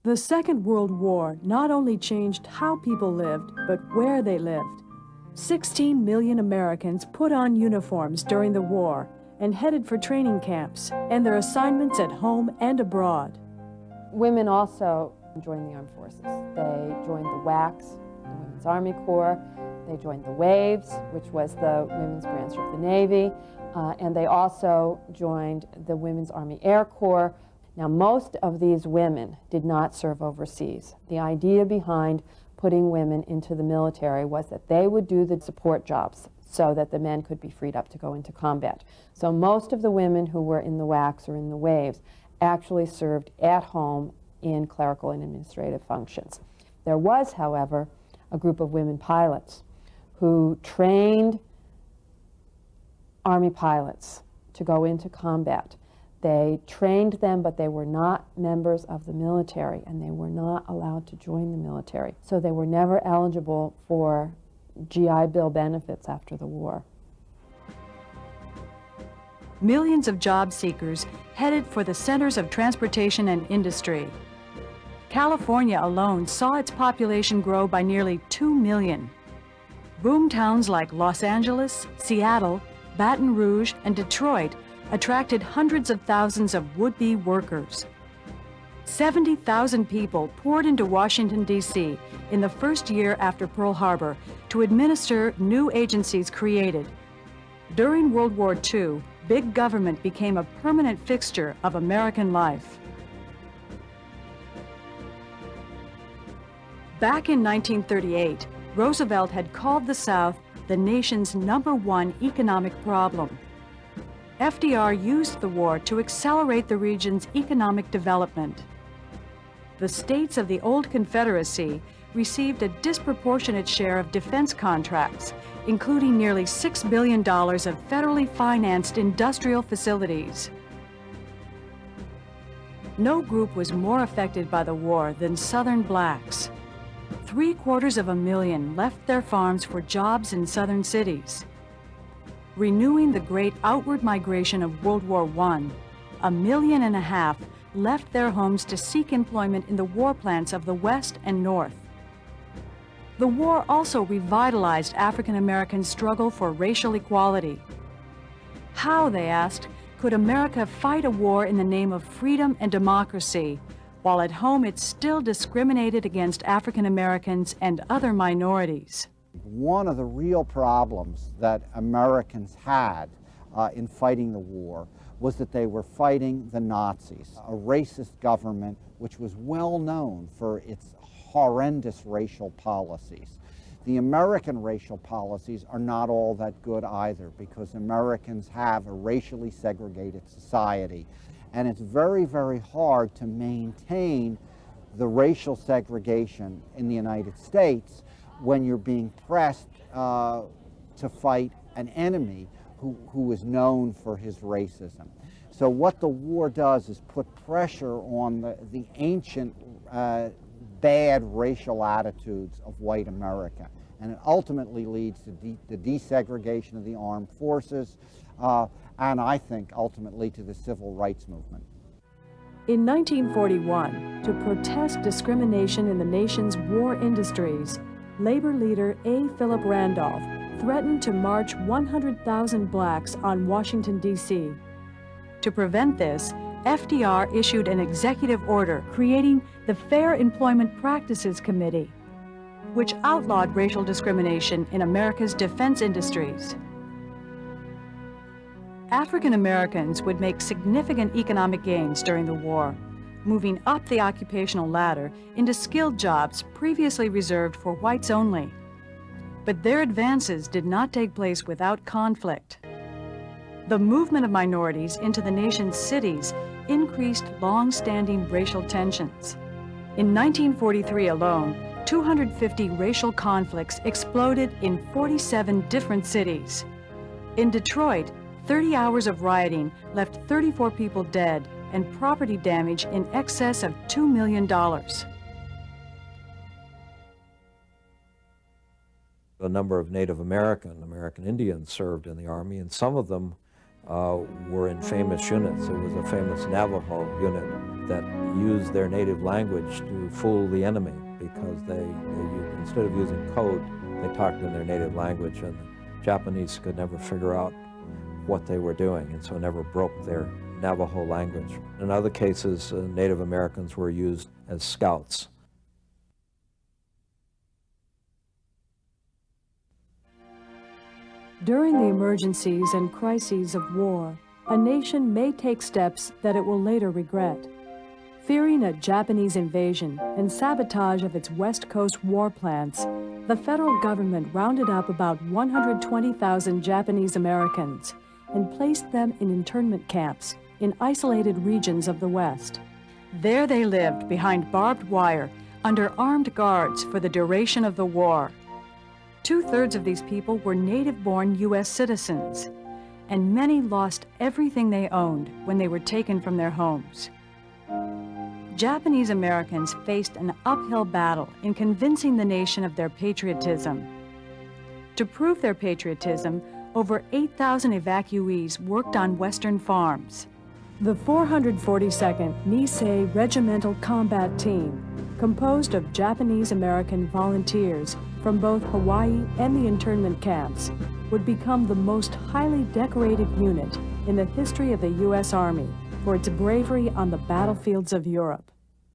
The Second World War not only changed how people lived, but where they lived. 16 million Americans put on uniforms during the war and headed for training camps and their assignments at home and abroad. Women also joined the armed forces. They joined the WACs, the Women's Army Corps. They joined the WAVES, which was the women's branch of the Navy, and they also joined the Women's Army Air Corps. Now, most of these women did not serve overseas. The idea behind putting women into the military was that they would do the support jobs so that the men could be freed up to go into combat. So most of the women who were in the WACs or in the WAVES actually served at home in clerical and administrative functions. There was, however, a group of women pilots who trained Army pilots to go into combat. They trained them, but they were not members of the military, and they were not allowed to join the military. So they were never eligible for GI Bill benefits after the war. Millions of job seekers headed for the centers of transportation and industry. California alone saw its population grow by nearly 2 million. Boom towns like Los Angeles, Seattle, Baton Rouge, and Detroit attracted hundreds of thousands of would-be workers. 70,000 people poured into Washington, D.C. in the first year after Pearl Harbor to administer new agencies created. During World War II, big government became a permanent fixture of American life. Back in 1938, Roosevelt had called the South the nation's #1 economic problem. FDR used the war to accelerate the region's economic development. The states of the old Confederacy received a disproportionate share of defense contracts, including nearly $6 billion of federally financed industrial facilities. No group was more affected by the war than Southern blacks. 750,000 left their farms for jobs in southern cities. Renewing the great outward migration of World War I, 1.5 million left their homes to seek employment in the war plants of the West and North. The war also revitalized African Americans' struggle for racial equality. How, they asked, could America fight a war in the name of freedom and democracy, while at home it still discriminated against African Americans and other minorities? One of the real problems that Americans had in fighting the war was that they were fighting the Nazis, a racist government which was well known for its horrendous racial policies. The American racial policies are not all that good either, because Americans have a racially segregated society, and it's very, very hard to maintain the racial segregation in the United States when you're being pressed to fight an enemy who is known for his racism. So what the war does is put pressure on the ancient bad racial attitudes of white America, and it ultimately leads to the desegregation of the armed forces, and I think ultimately to the civil rights movement. In 1941, to protest discrimination in the nation's war industries, labor leader A. Philip Randolph threatened to march 100,000 blacks on Washington, D.C. To prevent this, FDR issued an executive order creating the Fair Employment Practices Committee, which outlawed racial discrimination in America's defense industries. African Americans would make significant economic gains during the war, moving up the occupational ladder into skilled jobs previously reserved for whites only. But their advances did not take place without conflict. The movement of minorities into the nation's cities increased long-standing racial tensions. In 1943 alone, 250 racial conflicts exploded in 47 different cities. In Detroit, 30 hours of rioting left 34 people dead and property damage in excess of $2 million. A number of Native American Indians served in the Army, and some of them were in famous units. There was a famous Navajo unit that used their native language to fool the enemy, because instead of using code, they talked in their native language, and the Japanese could never figure out what they were doing, and so never broke their Navajo language. In other cases, Native Americans were used as scouts. During the emergencies and crises of war, a nation may take steps that it will later regret. Fearing a Japanese invasion and sabotage of its West Coast war plants, the federal government rounded up about 120,000 Japanese Americans and placed them in internment camps in isolated regions of the West. There they lived behind barbed wire under armed guards for the duration of the war. 2/3 of these people were native-born U.S. citizens, and many lost everything they owned when they were taken from their homes. Japanese Americans faced an uphill battle in convincing the nation of their patriotism. To prove their patriotism, over 8,000 evacuees worked on Western farms. The 442nd Nisei Regimental Combat Team, composed of Japanese American volunteers from both Hawaii and the internment camps, would become the most highly decorated unit in the history of the U.S. Army for its bravery on the battlefields of Europe.